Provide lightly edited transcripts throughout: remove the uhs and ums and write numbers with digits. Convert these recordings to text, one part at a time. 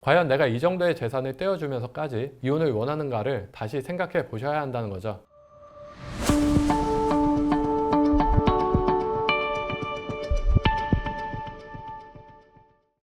과연 내가 이 정도의 재산을 떼어주면서까지 이혼을 원하는가를 다시 생각해 보셔야 한다는 거죠.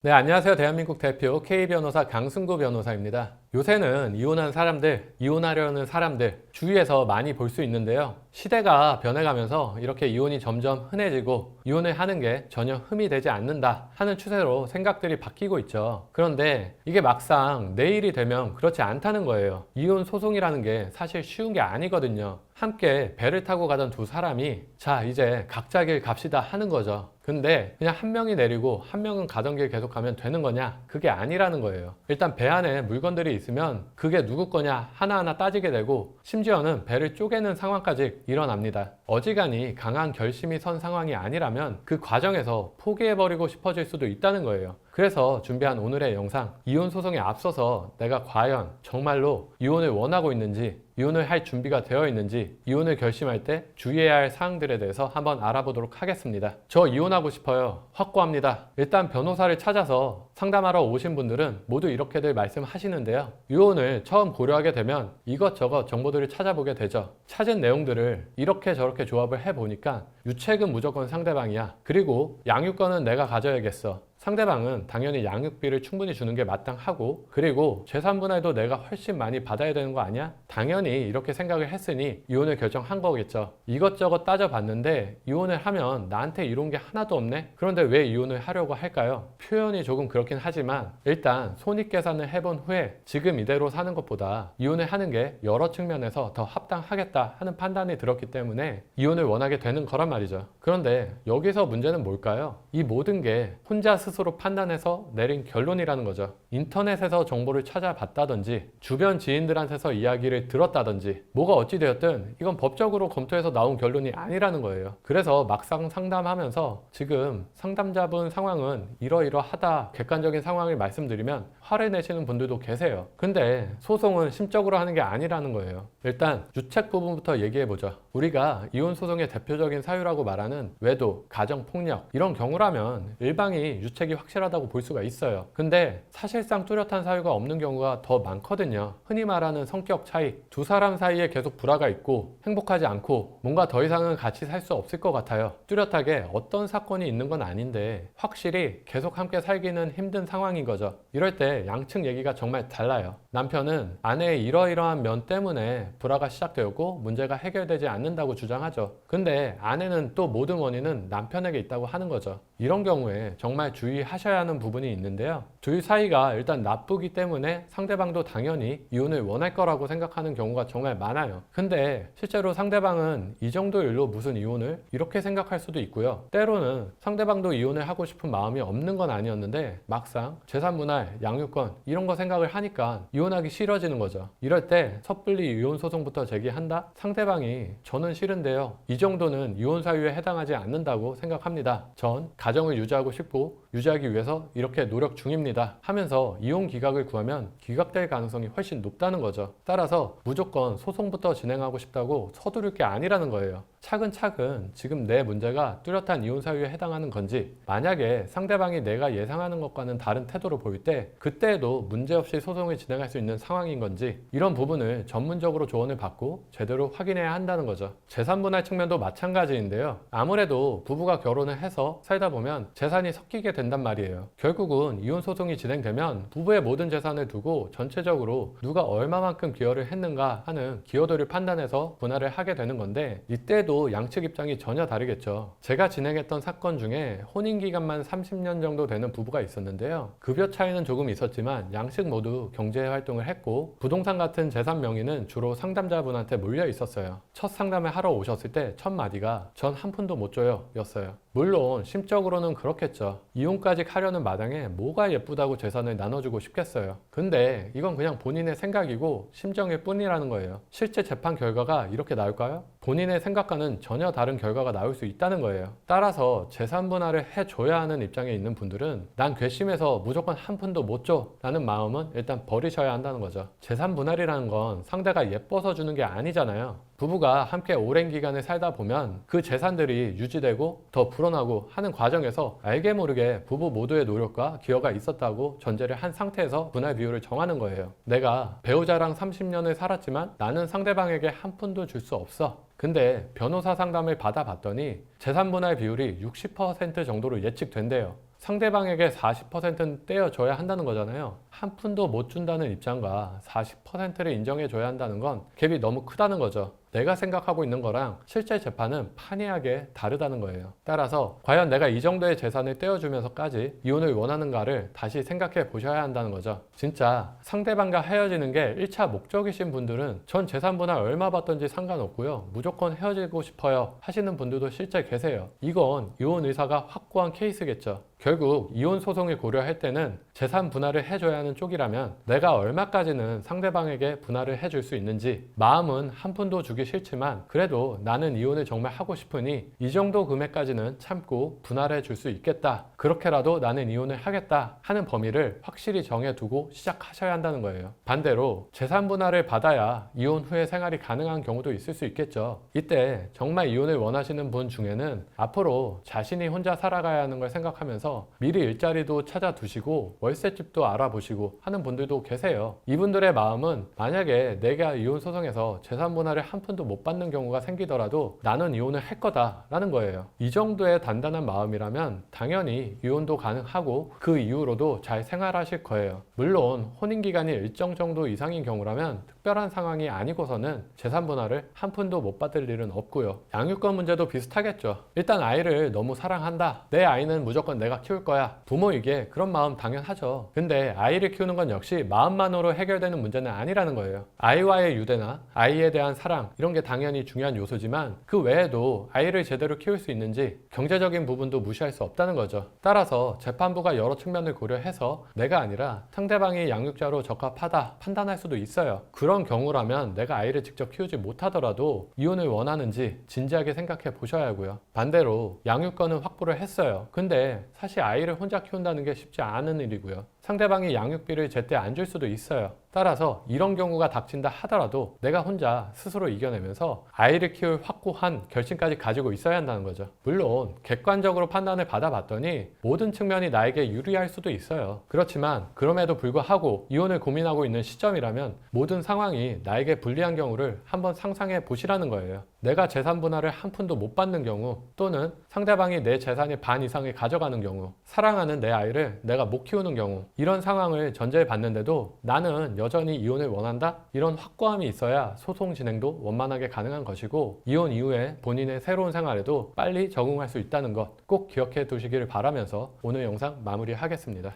네, 안녕하세요. 대한민국 대표 K변호사 강승구 변호사입니다. 요새는 이혼한 사람들, 이혼하려는 사람들 주위에서 많이 볼 수 있는데요. 시대가 변해가면서 이렇게 이혼이 점점 흔해지고 이혼을 하는 게 전혀 흠이 되지 않는다 하는 추세로 생각들이 바뀌고 있죠. 그런데 이게 막상 내일이 되면 그렇지 않다는 거예요. 이혼 소송이라는 게 사실 쉬운 게 아니거든요. 함께 배를 타고 가던 두 사람이 자, 이제 각자 길 갑시다 하는 거죠. 근데 그냥 한 명이 내리고 한 명은 가던 길 계속 가면 되는 거냐? 그게 아니라는 거예요. 일단 배 안에 물건들이 있으면 그게 누구 거냐 하나하나 따지게 되고 심지어는 배를 쪼개는 상황까지 일어납니다. 어지간히 강한 결심이 선 상황이 아니라면 그 과정에서 포기해버리고 싶어질 수도 있다는 거예요. 그래서 준비한 오늘의 영상, 이혼 소송에 앞서서 내가 과연 정말로 이혼을 원하고 있는지, 이혼을 할 준비가 되어 있는지, 이혼을 결심할 때 주의해야 할 사항들에 대해서 한번 알아보도록 하겠습니다. 저 이혼하고 싶어요. 확고합니다. 일단 변호사를 찾아서 상담하러 오신 분들은 모두 이렇게들 말씀하시는데요. 이혼을 처음 고려하게 되면 이것저것 정보들을 찾아보게 되죠. 찾은 내용들을 이렇게 저렇게 조합을 해보니까 유책은 무조건 상대방이야. 그리고 양육권은 내가 가져야겠어. 상대방은 당연히 양육비를 충분히 주는 게 마땅하고, 그리고 재산분할도 내가 훨씬 많이 받아야 되는 거 아니야? 당연히 이렇게 생각을 했으니 이혼을 결정한 거겠죠. 이것저것 따져봤는데 이혼을 하면 나한테 이런 게 하나도 없네? 그런데 왜 이혼을 하려고 할까요? 표현이 조금 그렇긴 하지만 일단 손익계산을 해본 후에 지금 이대로 사는 것보다 이혼을 하는 게 여러 측면에서 더 합당하겠다 하는 판단이 들었기 때문에 이혼을 원하게 되는 거란 말이죠. 그런데 여기서 문제는 뭘까요? 이 모든 게 혼자 스스로 판단해서 내린 결론이라는 거죠. 인터넷에서 정보를 찾아봤다든지 주변 지인들한테서 이야기를 들었다든지 뭐가 어찌되었든 이건 법적으로 검토해서 나온 결론이 아니라는 거예요. 그래서 막상 상담하면서 지금 상담자분 상황은 이러이러하다 객관적인 상황을 말씀드리면 화를 내시는 분들도 계세요. 근데 소송은 심적으로 하는 게 아니라는 거예요. 일단 유책 부분부터 얘기해보죠. 우리가 이혼 소송의 대표적인 사유라고 말하는 외도, 가정폭력 이런 경우라면 일방이 유책이 확실하다고 볼 수가 있어요. 근데 사실상 뚜렷한 사유가 없는 경우가 더 많거든요. 흔히 말하는 성격 차이, 두 사람 사이에 계속 불화가 있고 행복하지 않고 뭔가 더 이상은 같이 살 수 없을 것 같아요. 뚜렷하게 어떤 사건이 있는 건 아닌데 확실히 계속 함께 살기는 힘든 상황인 거죠. 이럴 때 양측 얘기가 정말 달라요. 남편은 아내의 이러이러한 면 때문에 불화가 시작되었고 문제가 해결되지 않는다고 주장하죠. 근데 아내는 또 모든 원인은 남편에게 있다고 하는 거죠. 이런 경우에 정말 주의하셔야 하는 부분이 있는데요. 둘 사이가 일단 나쁘기 때문에 상대방도 당연히 이혼을 원할 거라고 생각하는 경우가 정말 많아요. 근데 실제로 상대방은 이 정도 일로 무슨 이혼을 이렇게 생각할 수도 있고요. 때로는 상대방도 이혼을 하고 싶은 마음이 없는 건 아니었는데 막상 재산분할, 양육권 이런 거 생각을 하니까 이혼하기 싫어지는 거죠. 이럴 때 섣불리 이혼 소송부터 제기한다? 상대방이 저는 싫은데요. 이 정도는 이혼 사유에 해당하지 않는다고 생각합니다. 전 가정을 유지하고 싶고 유지하기 위해서 이렇게 노력 중입니다 하면서 이혼 기각을 구하면 기각될 가능성이 훨씬 높다는 거죠. 따라서 무조건 소송부터 진행하고 싶다고 서두를 게 아니라는 거예요. 차근차근 지금 내 문제가 뚜렷한 이혼 사유에 해당하는 건지, 만약에 상대방이 내가 예상하는 것과는 다른 태도를 보일 때 그때에도 문제없이 소송을 진행할 수 있는 상황인 건지 이런 부분을 전문적으로 조언을 받고 제대로 확인해야 한다는 거죠. 재산분할 측면도 마찬가지인데요. 아무래도 부부가 결혼을 해서 살다 보면 재산이 섞이게 된단 말이에요. 결국은 이혼 소송이 진행되면 부부의 모든 재산을 두고 전체적으로 누가 얼마만큼 기여를 했는가 하는 기여도를 판단해서 분할을 하게 되는 건데, 이때도 양측 입장이 전혀 다르겠죠. 제가 진행했던 사건 중에 혼인기간만 30년 정도 되는 부부가 있었는데요. 급여 차이는 조금 있었지만 양측 모두 경제활동을 했고 부동산 같은 재산 명의는 주로 상담자분한테 몰려 있었어요. 첫 상담을 하러 오셨을 때 첫 마디가 전 한 푼도 못 줘요 였어요. 물론 심적으로는 그렇겠죠. 이혼까지 하려는 마당에 뭐가 예쁘다고 재산을 나눠주고 싶겠어요. 근데 이건 그냥 본인의 생각이고 심정일 뿐이라는 거예요. 실제 재판 결과가 이렇게 나올까요? 본인의 생각과는 전혀 다른 결과가 나올 수 있다는 거예요. 따라서 재산 분할을 해줘야 하는 입장에 있는 분들은 난 괘씸해서 무조건 한 푼도 못 줘 라는 마음은 일단 버리셔야 한다는 거죠. 재산 분할이라는 건 상대가 예뻐서 주는 게 아니잖아요. 부부가 함께 오랜 기간을 살다 보면 그 재산들이 유지되고 더 불어나게 결혼하고 하는 과정에서 알게 모르게 부부 모두의 노력과 기여가 있었다고 전제를 한 상태에서 분할 비율을 정하는 거예요. 내가 배우자랑 30년을 살았지만 나는 상대방에게 한 푼도 줄 수 없어. 근데 변호사 상담을 받아봤더니 재산 분할 비율이 60% 정도로 예측된대요. 상대방에게 40%는 떼어줘야 한다는 거잖아요. 한 푼도 못 준다는 입장과 40%를 인정해줘야 한다는 건 갭이 너무 크다는 거죠. 내가 생각하고 있는 거랑 실제 재판은 판이하게 다르다는 거예요. 따라서 과연 내가 이 정도의 재산을 떼어주면서까지 이혼을 원하는가를 다시 생각해 보셔야 한다는 거죠. 진짜 상대방과 헤어지는 게 1차 목적이신 분들은 전 재산 분할 얼마 받던지 상관없고요. 무조건 헤어지고 싶어요 하시는 분들도 실제 계세요. 이건 이혼 의사가 확고한 케이스겠죠. 결국 이혼 소송을 고려할 때는 재산 분할을 해줘야 하는 쪽이라면 내가 얼마까지는 상대방에게 분할을 해줄 수 있는지, 마음은 한 푼도 주기 싫지만 그래도 나는 이혼을 정말 하고 싶으니 이 정도 금액까지는 참고 분할해 줄 수 있겠다, 그렇게라도 나는 이혼을 하겠다 하는 범위를 확실히 정해두고 시작하셔야 한다는 거예요. 반대로 재산 분할을 받아야 이혼 후에 생활이 가능한 경우도 있을 수 있겠죠. 이때 정말 이혼을 원하시는 분 중에는 앞으로 자신이 혼자 살아가야 하는 걸 생각하면서 미리 일자리도 찾아두시고 월세집도 알아보시고 하는 분들도 계세요. 이분들의 마음은 만약에 내가 이혼 소송에서 재산 분할을 한 푼도 못 받는 경우가 생기더라도 나는 이혼을 할 거다 라는 거예요. 이 정도의 단단한 마음이라면 당연히 이혼도 가능하고 그 이후로도 잘 생활하실 거예요. 물론 혼인기간이 일정 정도 이상인 경우라면 특별한 상황이 아니고서는 재산 분할을 한 푼도 못 받을 일은 없고요. 양육권 문제도 비슷하겠죠. 일단 아이를 너무 사랑한다, 내 아이는 무조건 내가 키울 거야, 부모에게 그런 마음 당연하죠. 근데 아이를 키우는 건 역시 마음만으로 해결되는 문제는 아니라는 거예요. 아이와의 유대나 아이에 대한 사랑, 이런 게 당연히 중요한 요소지만 그 외에도 아이를 제대로 키울 수 있는지 경제적인 부분도 무시할 수 없다는 거죠. 따라서 재판부가 여러 측면을 고려해서 내가 아니라 상대방이 양육자로 적합하다 판단할 수도 있어요. 그런 경우라면 내가 아이를 직접 키우지 못하더라도 이혼을 원하는지 진지하게 생각해 보셔야 하고요. 반대로 양육권은 확보를 했어요. 근데 사실 아이를 혼자 키운다는 게 쉽지 않은 일이고요. 상대방이 양육비를 제때 안 줄 수도 있어요. 따라서 이런 경우가 닥친다 하더라도 내가 혼자 스스로 이겨내면서 아이를 키울 확고한 결심까지 가지고 있어야 한다는 거죠. 물론 객관적으로 판단을 받아봤더니 모든 측면이 나에게 유리할 수도 있어요. 그렇지만 그럼에도 불구하고 이혼을 고민하고 있는 시점이라면 모든 상황이 나에게 불리한 경우를 한번 상상해 보시라는 거예요. 내가 재산 분할을 한 푼도 못 받는 경우, 또는 상대방이 내 재산의 반 이상을 가져가는 경우, 사랑하는 내 아이를 내가 못 키우는 경우, 이런 상황을 전제해 봤는데도 나는 여전히 이혼을 원한다? 이런 확고함이 있어야 소송 진행도 원만하게 가능한 것이고, 이혼 이후에 본인의 새로운 생활에도 빨리 적응할 수 있다는 것 꼭 기억해 두시기를 바라면서 오늘 영상 마무리하겠습니다.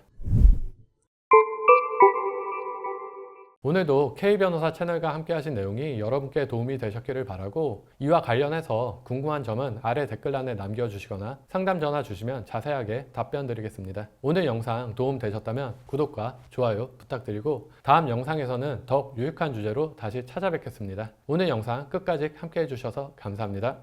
오늘도 K변호사 채널과 함께 하신 내용이 여러분께 도움이 되셨기를 바라고, 이와 관련해서 궁금한 점은 아래 댓글란에 남겨주시거나 상담 전화 주시면 자세하게 답변 드리겠습니다. 오늘 영상 도움 되셨다면 구독과 좋아요 부탁드리고, 다음 영상에서는 더욱 유익한 주제로 다시 찾아뵙겠습니다. 오늘 영상 끝까지 함께 해주셔서 감사합니다.